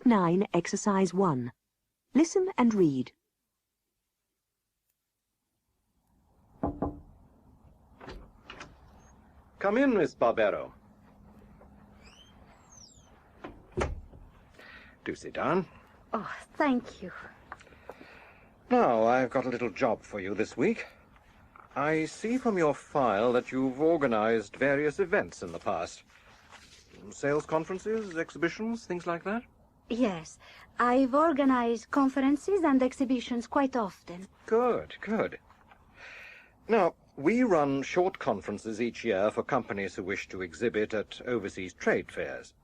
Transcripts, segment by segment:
Unit 9, Exercise 1. Listen and read. Come in, Miss Barbero. Do sit down. Oh, thank you. Now, I've got a little job for you this week. I see from your file that you've organized various events in the past. Sales conferences, exhibitions, things like that? Yes, I've organized conferences and exhibitions quite often. Good, good. Now, we run short conferences each year for companies who wish to exhibit at overseas trade fairs.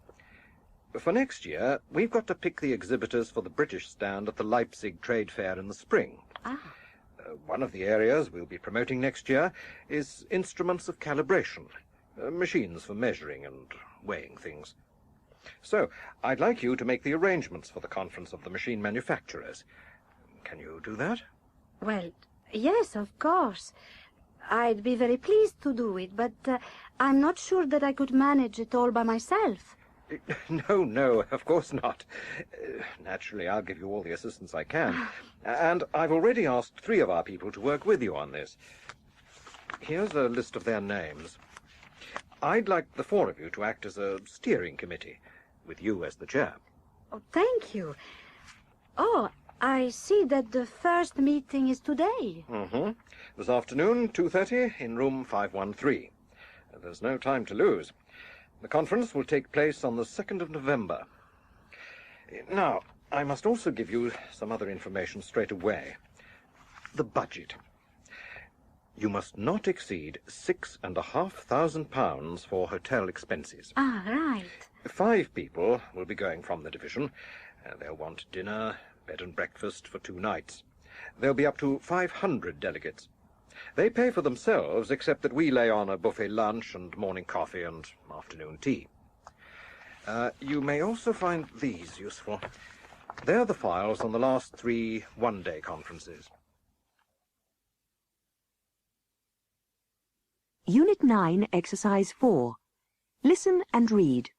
For next year, we've got to pick the exhibitors for the British stand at the Leipzig Trade Fair in the spring. Ah. One of the areas we'll be promoting next year is instruments of calibration, machines for measuring and weighing things. So, I'd like you to make the arrangements for the conference of the machine manufacturers. Can you do that? Well, yes, of course. I'd be very pleased to do it, but I'm not sure that I could manage it all by myself. No, of course not. Naturally, I'll give you all the assistance I can. And I've already asked 3 of our people to work with you on this. Here's a list of their names. I'd like the 4 of you to act as a steering committee, with you as the chair. Oh, thank you. Oh, I see that the first meeting is today. Mm-hmm. This afternoon, 2:30, in room 513. There's no time to lose. The conference will take place on the 2nd of November. Now, I must also give you some other information straight away. The budget. You must not exceed £6,500 for hotel expenses. Ah, right. 5 people will be going from the division. They'll want dinner, bed and breakfast for 2 nights. There'll be up to 500 delegates. They pay for themselves, except that we lay on a buffet lunch and morning coffee and afternoon tea. You may also find these useful. They're the files on the last 3 one-day conferences. Unit 9, Exercise 4. Listen and read.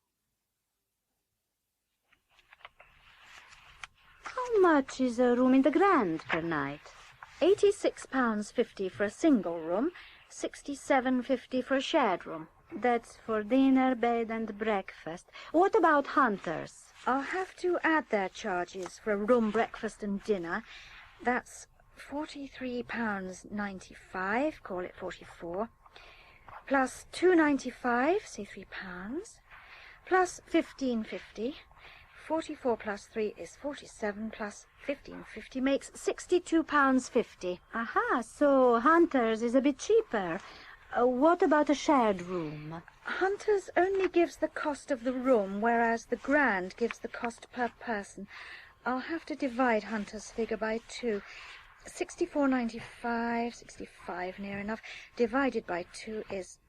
How much is a room in the Grand per night? £86.50 for a single room, £67.50 for a shared room. That's for dinner, bed and breakfast. What about hunters? I'll have to add their charges for a room, breakfast and dinner. That's £43.95, call it 44, plus £2.95, say £3, plus £15.50. 44 plus 3 is 47, plus 15.50 makes £62.50. Aha, so Hunters is a bit cheaper. What about a shared room? Hunters only gives the cost of the room, whereas the Grand gives the cost per person. I'll have to divide Hunter's figure by 2. 64.95, 65 near enough, divided by 2 is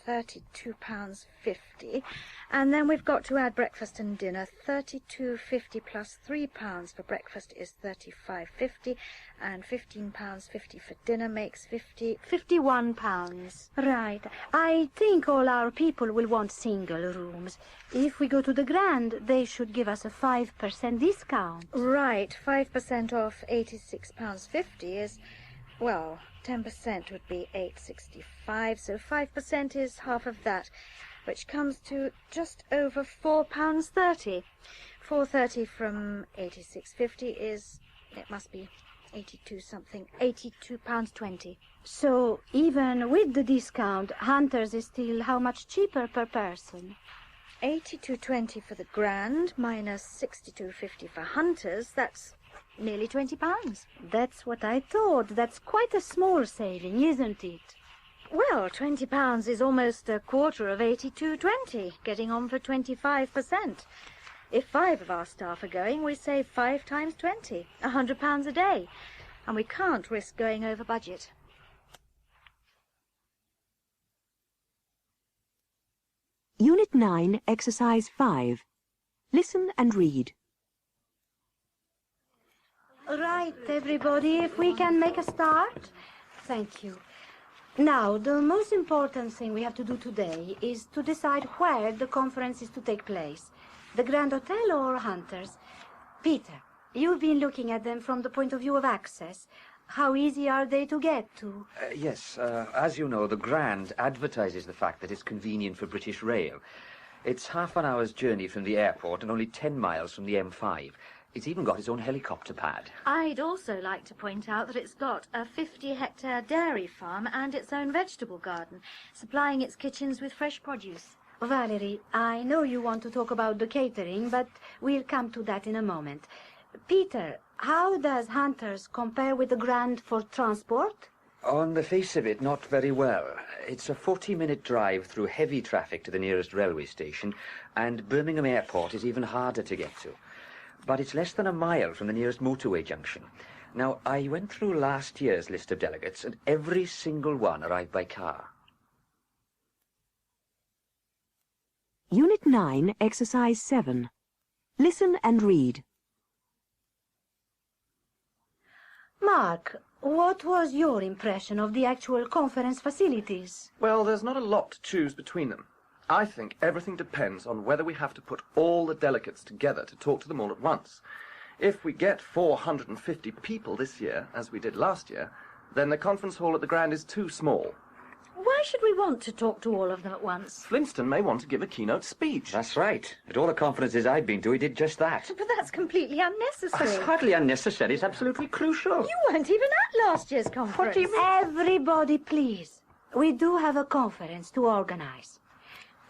£32.50, and then we've got to add breakfast and dinner. £32.50 plus £3 for breakfast is £35.50, and £15.50 for dinner makes £51. Right. I think all our people will want single rooms. If we go to the Grand, they should give us a 5% discount. Right, 5% off £86.50 is, well, 10% would be £8.65, so 5% is half of that, which comes to just over £4.30. £4.30 from £86.50 is, it must be 82 something, £82.20. So even with the discount, Hunters is still how much cheaper per person? £82.20 for the Grand minus £62.50 for Hunters. That's nearly £20. That's what I thought. That's quite a small saving, isn't it? Well, £20 is almost a quarter of £82.20, getting on for 25%. If 5 of our staff are going, we save 5 times 20, £100 a day, and we can't risk going over budget. Unit 9, Exercise 5. Listen and read. Right, everybody, if we can make a start. Thank you. Now, the most important thing we have to do today is to decide where the conference is to take place. The Grand Hotel or Hunters? Peter, you've been looking at them from the point of view of access. How easy are they to get to? Yes, as you know, the Grand advertises the fact that it's convenient for British Rail. It's half an hour's journey from the airport and only 10 miles from the M5. It's even got its own helicopter pad. I'd also like to point out that it's got a 50-hectare dairy farm and its own vegetable garden, supplying its kitchens with fresh produce. Valerie, I know you want to talk about the catering, but we'll come to that in a moment. Peter, how does Hunters compare with the Grand for transport? On the face of it, not very well. It's a 40-minute drive through heavy traffic to the nearest railway station, and Birmingham Airport is even harder to get to. But it's less than a mile from the nearest motorway junction. Now, I went through last year's list of delegates, and every single one arrived by car. Unit 9, Exercise 7. Listen and read. Mark, what was your impression of the actual conference facilities? Well, there's not a lot to choose between them. I think everything depends on whether we have to put all the delegates together to talk to them all at once. If we get 450 people this year, as we did last year, then the conference hall at the Grand is too small. Why should we want to talk to all of them at once? Flintstone may want to give a keynote speech. That's right. At all the conferences I've been to, he did just that. But that's completely unnecessary. It's hardly unnecessary. It's absolutely crucial. You weren't even at last year's conference. What do you mean? Everybody, please. We do have a conference to organize.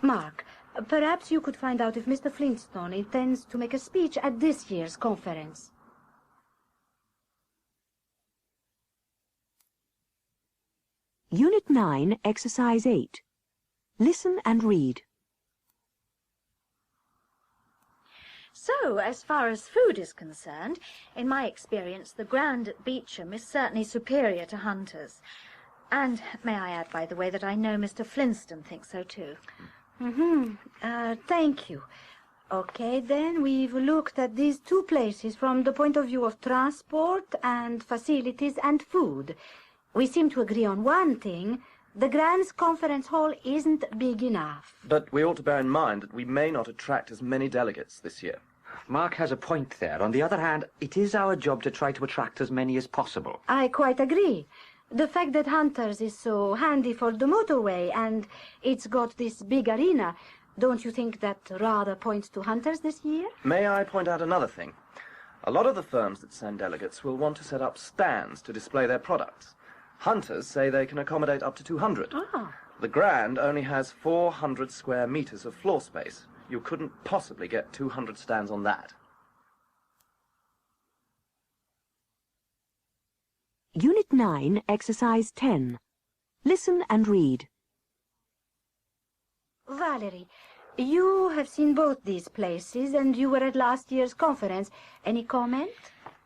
Mark, perhaps you could find out if Mr. Flintstone intends to make a speech at this year's conference. Unit 9, Exercise 8. Listen and read. So, as far as food is concerned, in my experience, the Grand at Beecham is certainly superior to Hunters. And may I add, by the way, that I know Mr. Flintstone thinks so too. Thank you. Okay, then we've looked at these two places from the point of view of transport and facilities and food. We seem to agree on one thing. The Grand's conference hall isn't big enough. But we ought to bear in mind that we may not attract as many delegates this year. Mark has a point there. On the other hand, it is our job to try to attract as many as possible. I quite agree. The fact that Hunters is so handy for the motorway and it's got this big arena, don't you think that rather points to Hunters this year? May I point out another thing? A lot of the firms that send delegates will want to set up stands to display their products. Hunters say they can accommodate up to 200. Ah. The Grand only has 400 square meters of floor space. You couldn't possibly get 200 stands on that. Unit 9, Exercise 10. Listen and read. Valerie, you have seen both these places and you were at last year's conference. Any comment?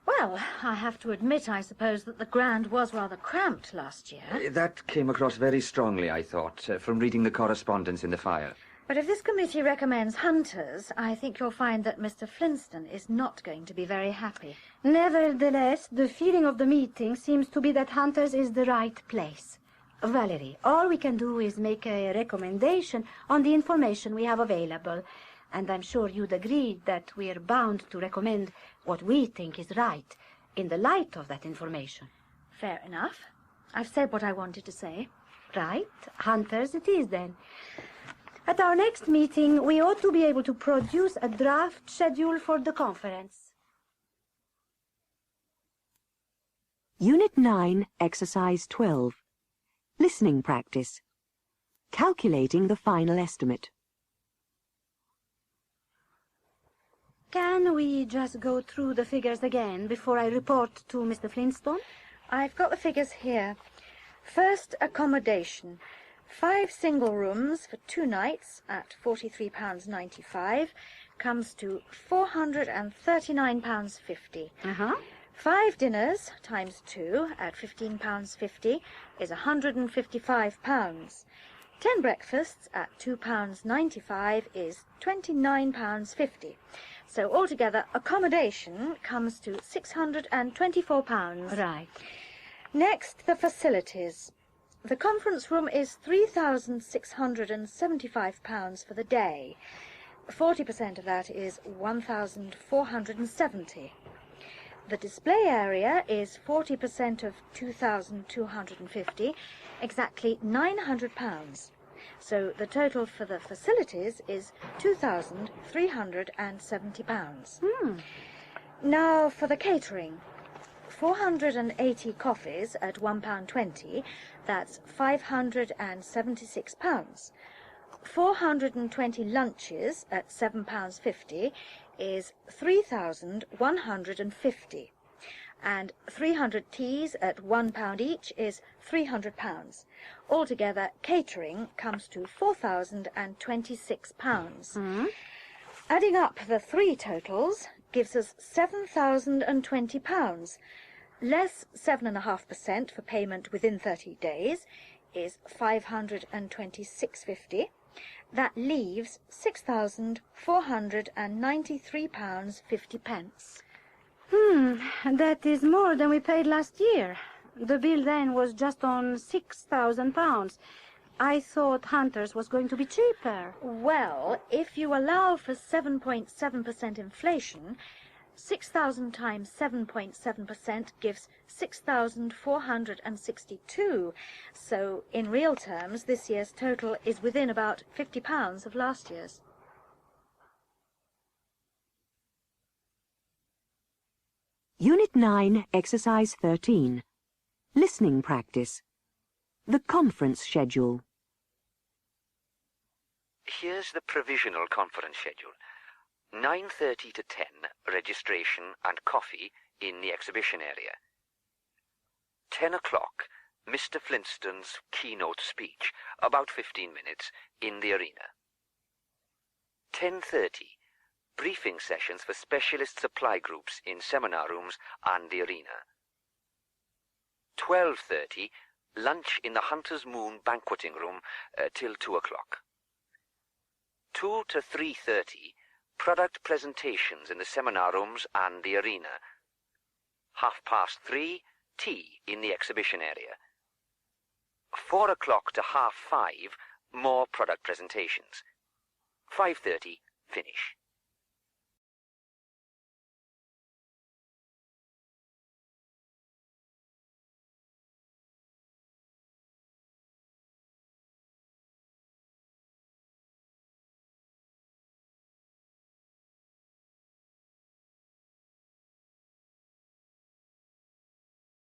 Well, I have to admit, I suppose, that the Grand was rather cramped last year. That came across very strongly, I thought, from reading the correspondence in the file. But if this committee recommends Hunters, I think you'll find that Mr. Flintstone is not going to be very happy. Nevertheless, the feeling of the meeting seems to be that Hunters is the right place. Valerie, all we can do is make a recommendation on the information we have available. And I'm sure you'd agree that we're bound to recommend what we think is right in the light of that information. Fair enough. I've said what I wanted to say. Right. Hunters it is, then. At our next meeting, we ought to be able to produce a draft schedule for the conference. Unit 9, Exercise 12. Listening practice. Calculating the final estimate. Can we just go through the figures again before I report to Mr. Flintstone? I've got the figures here. First, accommodation. 5 single rooms for 2 nights at £43.95 comes to £439.50. 5 dinners times 2 at £15.50 is £155. 10 breakfasts at £2.95 is £29.50. So altogether, accommodation comes to £624. Right. Next, the facilities. The conference room is £3,675 for the day. 40% of that is 1,470. The display area is 40% of 2,250, exactly £900. So the total for the facilities is £2,370. Now for the catering. 480 coffees at £1.20, that's £576. 420 lunches at £7.50 is £3,150. And 300 teas at £1 each is £300. Altogether, catering comes to £4,026. Adding up the three totals gives us £7,020. Less 7.5% for payment within 30 days is £526.50. That leaves £6,493.50. That is more than we paid last year. The bill then was just on £6,000. I thought Hunters was going to be cheaper. Well, if you allow for 7.7% inflation, 6,000 times 7.7% gives 6,462. So, in real terms, this year's total is within about £50 of last year's. Unit 9, Exercise 13. Listening practice. The conference schedule. Here's the provisional conference schedule. 9:30 to 10, registration and coffee in the exhibition area. 10 o'clock, Mr. Flintstone's keynote speech, about 15 minutes, in the arena. 10:30, briefing sessions for specialist supply groups in seminar rooms and the arena. 12:30, lunch in the Hunter's Moon banqueting room till 2 o'clock. 2 to 3:30, product presentations in the seminar rooms and the arena. 3:30, tea in the exhibition area. 4 o'clock to 5:30, more product presentations. 5:30, finish.